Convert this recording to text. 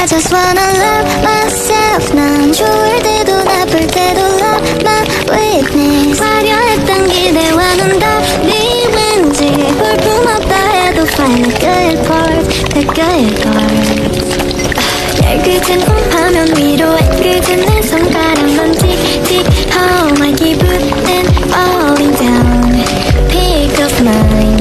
I just wanna love myself. 난 좋을 때도 나쁠 때도 love my weakness. 화려했던 기대와는 달리 왠지 볼품없다 해도 find the good part, the good part. 날 그친 홈화면 위로 그친 내 손가락만 틱틱. How my 기분은 falling down. Pick up my